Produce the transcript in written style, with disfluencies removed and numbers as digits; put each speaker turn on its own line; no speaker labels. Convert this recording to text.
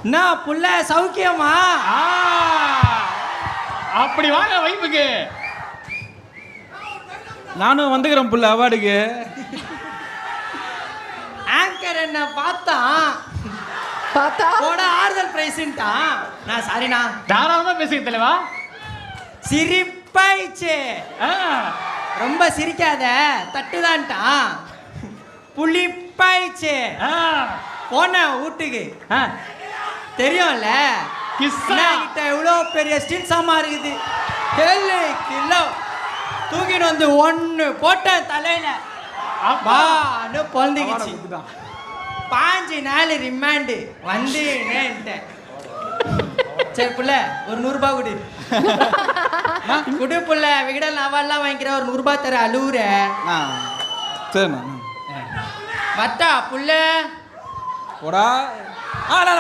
என்ன புள்ள சௌக்கியமா?
அப்படி வாங்க வைப்புக்கு.
நானும் வந்துக்கிறேன் புள்ள அவார்டுக்கு.
ஆங்கர் என்ன பார்த்தா போட ஆறுதல் பிரைஸ்ன்ட்டான். நான் சாரிண்ணா.
தாராளமா பேசுங்க தலைவா.
சிரிப்பாயிச்சு. ரொம்ப சிரிக்காத தட்டுதான்ட்டான். புளிப்பாயிச்சு. போன வீட்டுக்கு தெரியும்ல கிட்ட எவ்வளோ பெரிய ஸ்டீல் சாமா இருக்குது. 7 கிலோ தூக்கிட்டு வந்து ஒன்று போட்ட தலையில பான்னு பொழந்துக்கிச்சு. 5 நாள் ரிமாண்டு வந்து சரி புள்ள ஒரு 100 ரூபாய் கொடு. குடு புள்ள விகடன் அவார்ட்லாம் வாங்கிக்கிற ஒரு 100 ரூபாய் தர அழுவுற.
சரிண்ணா
வட்டா புள்ள
போடா.